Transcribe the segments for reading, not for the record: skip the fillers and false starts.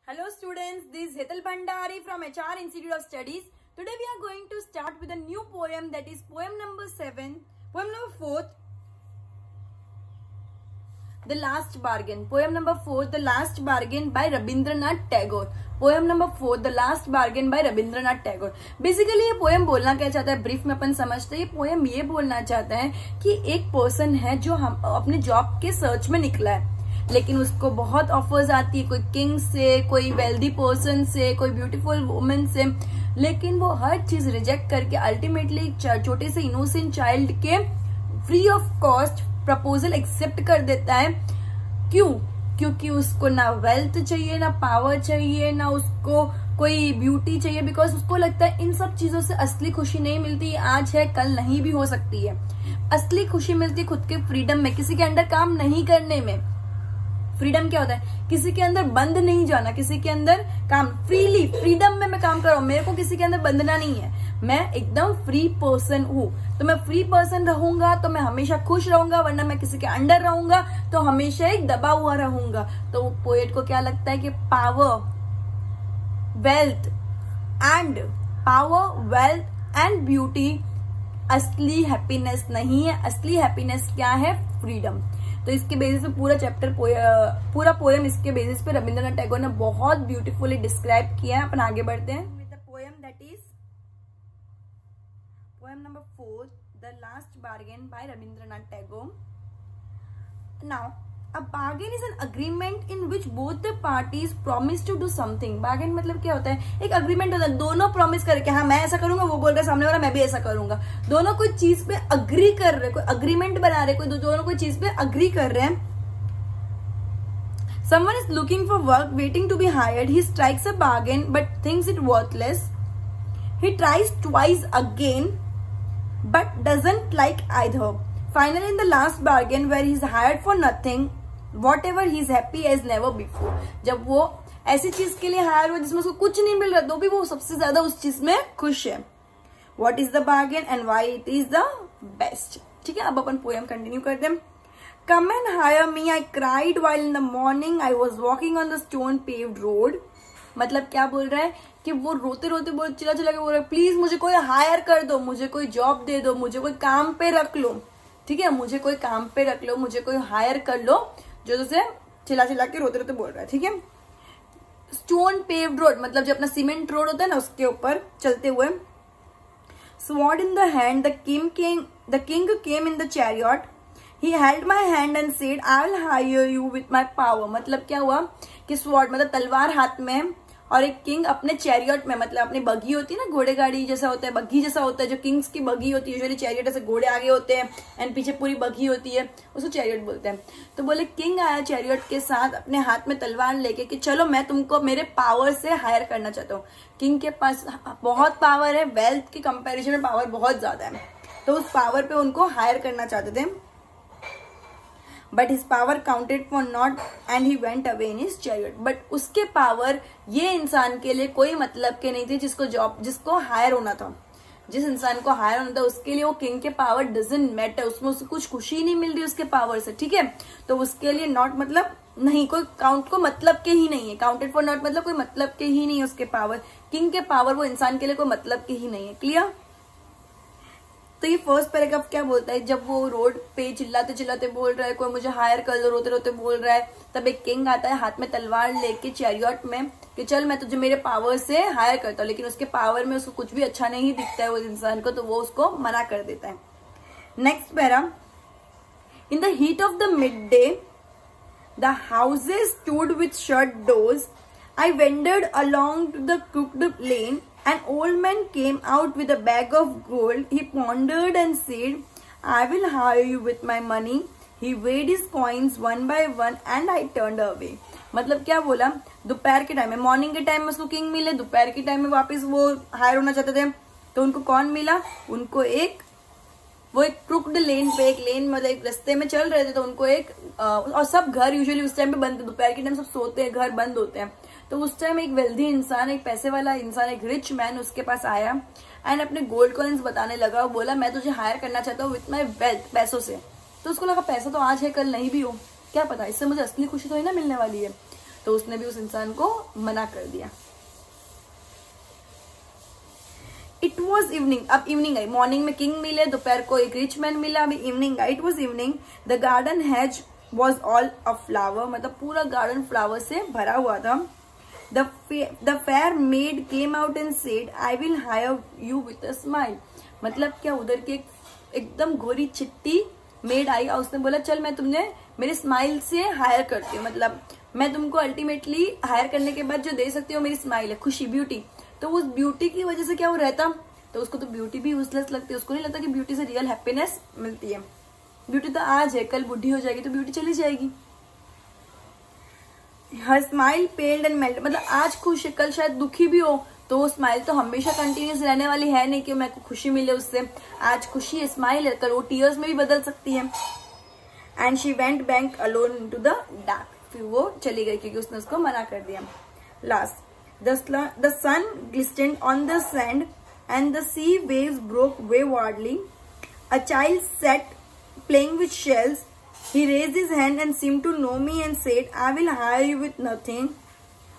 Hello students, this is Hetal Bhandari from HR Institute of Studies. Today we are going to start with a new poem, that is poem number 4, The Last Bargain. Poem number 4, The Last Bargain by Rabindranath Tagore. Poem number 4, The Last Bargain by Rabindranath Tagore. Basically ये poem बोलना क्या चाहता है, brief में अपन समझते हैं. ये poem ये बोलना चाहता है कि एक पर्सन है जो हम अपने जॉब के सर्च में निकला है, लेकिन उसको बहुत ऑफर्स आती है, कोई किंग से, कोई वेल्दी पर्सन से, कोई ब्यूटीफुल वुमेन से, लेकिन वो हर चीज रिजेक्ट करके अल्टीमेटली छोटे से इनोसेंट चाइल्ड के free of cost proposal accept कर देता है. क्यों? क्योंकि उसको ना वेल्थ चाहिए, ना पावर चाहिए, ना उसको कोई ब्यूटी चाहिए, बिकॉज उसको लगता है इन सब चीजों से असली खुशी नहीं मिलती. आज है कल नहीं भी हो सकती है. असली खुशी मिलती है खुद के फ्रीडम में, किसी के अंडर काम नहीं करने में. फ्रीडम क्या होता है? किसी के अंदर बंद नहीं जाना, किसी के अंदर काम फ्रीली, फ्रीडम में मैं काम कर रहा हूं, मेरे को किसी के अंदर बंधना नहीं है, मैं एकदम फ्री पर्सन हूं. तो मैं फ्री पर्सन रहूंगा तो मैं हमेशा खुश रहूंगा, वरना मैं किसी के अंडर रहूंगा तो हमेशा एक दबा हुआ रहूंगा. तो पोएट को क्या लगता है कि पावर, वेल्थ एंड ब्यूटी असली हैप्पीनेस नहीं है. असली हैप्पीनेस क्या है? फ्रीडम. तो इसके बेसिस पे पूरा पोएम इसके बेसिस पे रविंद्रनाथ टैगोर ने बहुत ब्यूटीफुली डिस्क्राइब किया है. अपन आगे बढ़ते हैं with the poem, that is poem number 4, the last bargain by Rabindranath Tagore. Now a bargain is an agreement in which both the parties promise to do something. bargain मतलब क्या होता है? एक अग्रीमेंट होता है, दोनों प्रॉमिस करके, हाँ मैं ऐसा करूंगा, वो बोल रहा है सामने वाला मैं भी ऐसा करूंगा. दोनों कोई चीज पे अग्री कर रहे, कोई अग्रीमेंट बना रहे, कोई दोनों कोई चीज पे अग्री कर रहे हैं. Someone is looking for work, waiting to be hired. He strikes a bargain but thinks it worthless. He tries twice again but doesn't like either. Finally, in the last bargain where he's hired for nothing, whatever he's happy as never before. जब वो ऐसी चीज के लिए higher हुआ जिसमें उसको कुछ नहीं मिल रहा, तो भी वो सबसे ज्यादा उस चीज में खुश है. What is the bargain and why it is the best? ठीक है, अब अपन पोएम कंटिन्यू करते हैं. Come and hire me, I cried while in the morning I was walking on the stone paved road. मतलब क्या बोल रहा है कि वो रोते रोते चिल्ला चिल्ला के बोल रहा है, प्लीज मुझे कोई हायर कर दो, मुझे कोई जॉब दे दो, मुझे कोई काम पे रख लो. ठीक है, मुझे कोई काम पे रख लो, मुझे कोई हायर कर लो, जो तुझे चिल्ला चिल्ला के रोते रोते बोल रहा है. ठीक है, स्टोन पेव्ड रोड मतलब जो अपना सीमेंट रोड होता है ना, उसके ऊपर चलते हुए. Sword in the hand, the king came in the chariot. He held my hand and said I will hire you with my power. मतलब क्या हुआ कि स्वॉर्ड मतलब तलवार हाथ में, और एक किंग अपने चैरियट में, मतलब अपनी बगी होती है ना, घोड़े गाड़ी जैसा होता है, बग्घी जैसा होता है, जो किंग्स की बगी होती है. यूजुअली चैरियट ऐसे घोड़े आगे होते हैं एंड पीछे पूरी बगी होती है, उसको चैरियट बोलते हैं. तो बोले किंग आया चैरियट के साथ अपने हाथ में तलवार लेके कि चलो मैं तुमको मेरे पावर से हायर करना चाहता हूँ. किंग के पास बहुत पावर है, वेल्थ के कंपेरिजन में पावर बहुत ज्यादा है, तो उस पावर पे उनको हायर करना चाहते थे. But his power counted for not and he went away in his chariot. But उसके पावर ये इंसान के लिए कोई मतलब के नहीं थे, जिसको हायर होना था, जिस इंसान को हायर होना था, उसके लिए वो किंग के पावर डजंट मैटर, उसमें उसको कुछ खुशी नहीं मिल रही उसके पावर से. ठीक है, तो उसके लिए नॉट मतलब नहीं, कोई काउंट को मतलब के ही नहीं है. काउंटेड फॉर नॉट मतलब कोई मतलब के ही नहीं है उसके पावर. किंग के पावर वो इंसान के लिए कोई मतलब के ही नहीं है. क्लियर? तो ये फर्स्ट पैराग्राफ क्या बोलता है, जब वो रोड पे चिल्लाते चिल्लाते बोल रहा है कोई मुझे हायर कर दो, रोते रोते बोल रहा है, तब एक किंग आता है हाथ में तलवार लेके चैरियट में कि चल मैं तुझे मेरे पावर से हायर करता हूँ. लेकिन उसके पावर में उसको कुछ भी अच्छा नहीं दिखता है वो इंसान को, तो वो उसको मना कर देता है. Next para, in the heat of the mid day the houses stood with shut doors. I wandered along the crooked lane. An old man came out with a bag of gold. He pondered and said, I will hire you with my money. He weighed his coins one by one and I turned away. मतलब क्या बोला, दोपहर के time में, morning के time में उसको king मिले, दोपहर के टाइम में वापस वो हायर होना चाहते थे, तो उनको कौन मिला? उनको एक क्रुक्ड लेन पे, एक लेन मतलब एक रास्ते में चल रहे थे, तो उनको एक और सब घर यूजुअली उस टाइम पे बंद थे, दोपहर के टाइम सब सोते हैं, घर बंद होते हैं. तो उस टाइम एक वेल्दी इंसान, एक पैसे वाला इंसान, एक रिच मैन उसके पास आया एंड अपने गोल्ड कॉइन्स बताने लगा. वो बोला मैं तुझे हायर करना चाहता हूँ विथ माई वेल्थ, पैसों से. तो उसको लगा पैसा तो आज है कल नहीं भी हो, क्या पता, इससे मुझे असली खुशी तो ही ना मिलने वाली है. तो उसने भी उस इंसान को मना कर दिया। इट वॉज इवनिंग, अब इवनिंग आई, मॉर्निंग में किंग मिले, दोपहर को एक रिच मैन मिला, अभी evening I. It was evening, the garden has was all a flower, मतलब पूरा गार्डन फ्लावर से भरा हुआ था। The fair made came out and said I will hire you with a smile, मतलब क्या, उधर की एकदम गोरी चिट्टी मेड आई और उसने बोला चल मैं तुमने मेरे स्माइल से हायर करती हूँ, मतलब मैं तुमको अल्टीमेटली हायर करने के बाद जो दे सकती हूँ मेरी स्माइल है, खुशी, ब्यूटी। तो उस ब्यूटी की वजह से क्या वो रहता, तो उसको तो ब्यूटी भी यूजलेस लगती है, उसको नहीं लगता कि ब्यूटी से रियल हैप्पीनेस मिलती है। ब्यूटी तो आज है, कल बुढ़ी हो जाएगी तो ब्यूटी चली जाएगी। हर स्माइल पेल्ड एंड मेल्ट, मतलब आज खुश है कल शायद दुखी भी हो, तो वो स्माइल तो हमेशा कंटिन्यूस रहने वाली है नहीं कि मेरे को खुशी मिले उससे। आज खुशी है, स्माइल है, कल वो टीयर्स में भी बदल सकती है। And she went back alone into the dark, फिर वो चली गई क्योंकि उसने उसको मना कर दिया। Last, the sun glistened on the sand and the sea waves broke waywardly. A child sat playing with shells. He raised his hand and seemed to know me and said, I will hire you with nothing.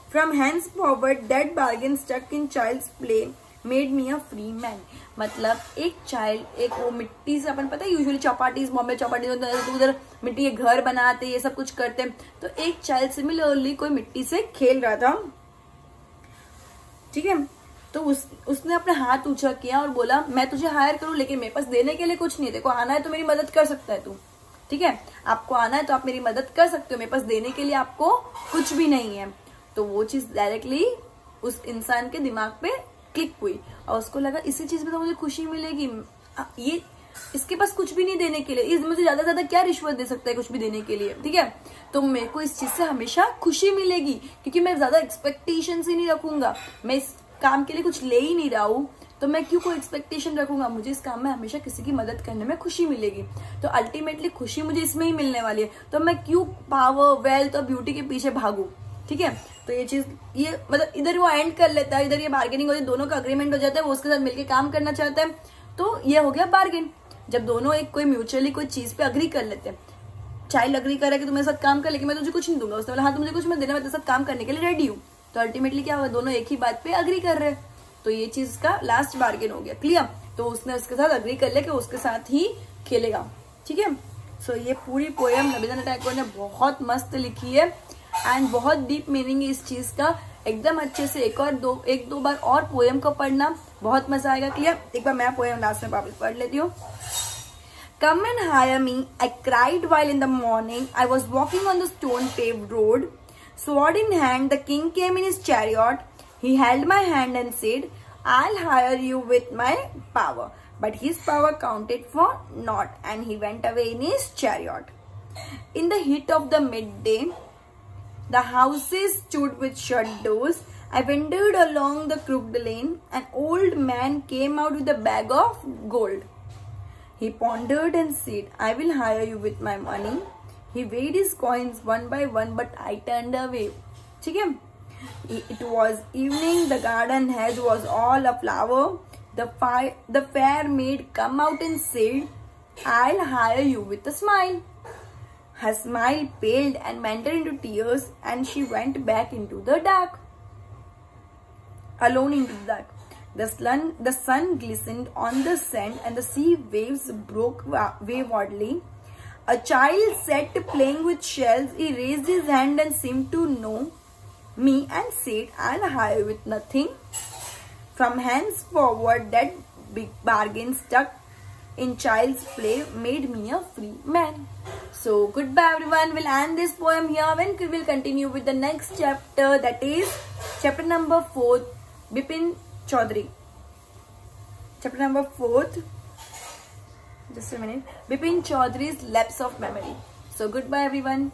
From henceforward, that bargain stuck in child's play made me a free man. मतलब एक child, एक वो मिट्टी से, अपन पता है usually चौपाटीज, Bombay चौपाटीज होता है तो उधर मिट्टी के घर बनाते, ये सब कुछ करते हैं, तो एक चाइल्ड सिमिलरली कोई मिट्टी से खेल रहा था, ठीक है। तो उसने अपने हाथ ऊंचा किया और बोला मैं तुझे हायर करूं लेकिन मेरे पास देने के लिए कुछ नहीं है, देखो आना है तो मेरी मदद कर सकता है तू, ठीक है, आपको आना है तो आप मेरी मदद कर सकते हो, मेरे पास देने के लिए आपको कुछ भी नहीं है। तो वो चीज डायरेक्टली उस इंसान के दिमाग पे क्लिक हुई और उसको लगा इसी चीज में तो मुझे खुशी मिलेगी, ये इसके पास कुछ भी नहीं देने के लिए, मुझे ज्यादा ज्यादा क्या रिश्वत दे सकता है कुछ भी देने के लिए, ठीक है, तो मेरे को इस चीज से हमेशा खुशी मिलेगी क्योंकि मैं ज्यादा एक्सपेक्टेशन ही नहीं रखूंगा, मैं इस काम के लिए कुछ ले ही नहीं रहा हूँ तो मैं क्यों कोई एक्सपेक्टेशन रखूंगा, मुझे इस काम में हमेशा किसी की मदद करने में खुशी मिलेगी, तो अल्टीमेटली खुशी मुझे इसमें ही मिलने वाली है, तो मैं क्यों पावर, वेल्थ और ब्यूटी के पीछे भागू, ठीक है। तो ये चीज, ये मतलब इधर वो एंड कर लेता है, इधर ये बार्गेनिंग होती है, दोनों का अग्रीमेंट हो जाता है, वो उसके साथ मिलकर काम करना चाहता है, तो ये हो गया बार्गेन। जब दोनों एक कोई म्यूचुअली कोई चीज पे अग्री कर लेते हैं, चाइल्ड अग्री करे कि तुम मेरे साथ काम कर, लेकिन मैं तुझे कुछ नहीं दूंगा, उसने बोला हाँ तुम मुझे कुछ मत देना, मैं तेरे साथ काम करने के लिए रेडी हूँ, तो अल्टीमेटली क्या होगा, दोनों एक ही बात पे अग्री कर रहे हैं, तो ये चीज का लास्ट बार्गेन हो गया, क्लियर। तो उसने उसके साथ अग्री कर लिया कि उसके साथ ही खेलेगा, ठीक है। सो ये पूरी पोएम रविंद्रनाथ टैगोर ने बहुत मस्त लिखी है एंड बहुत डीप मीनिंग है इस चीज का, एकदम अच्छे से एक दो बार और पोएम को पढ़ना, बहुत मजा आएगा, क्लियर। एक बार मैं पोएम लास्ट में वापस पढ़ लेती हूँ। Come and hire me, I cried while in the morning I was walking on the stone-paved road. Sword in hand, the king came in his chariot. He held my hand and said, I'll hire you with my power. But his power counted for naught, and he went away in his chariot. In the heat of the midday, the houses stood with shut doors. I wandered along the crooked lane. An old man came out with a bag of gold. He pondered and said, I will hire you with my money. He weighed his coins one by one, but I turned away. ठीक है? It was evening. The garden hedge was all aflower. The fair maid come out and said, I'll hire you with a smile. Her smile paled and melted into tears, and she went back into the dark. Alone into the dark. The sun glistened on the sand and the sea waves broke waywardly. A child sat playing with shells. He raised his hand and seemed to know me and said, I'll hire you with nothing. From henceforward, that big bargain stuck in child's play made me a free man. So, goodbye everyone. We'll end this poem here and we'll continue with the next chapter, that is chapter number 4, Bipin Chaudhary. Chapter number 4, just a minute, Bipin Chaudhary's Lapse of Memory. So, goodbye everyone.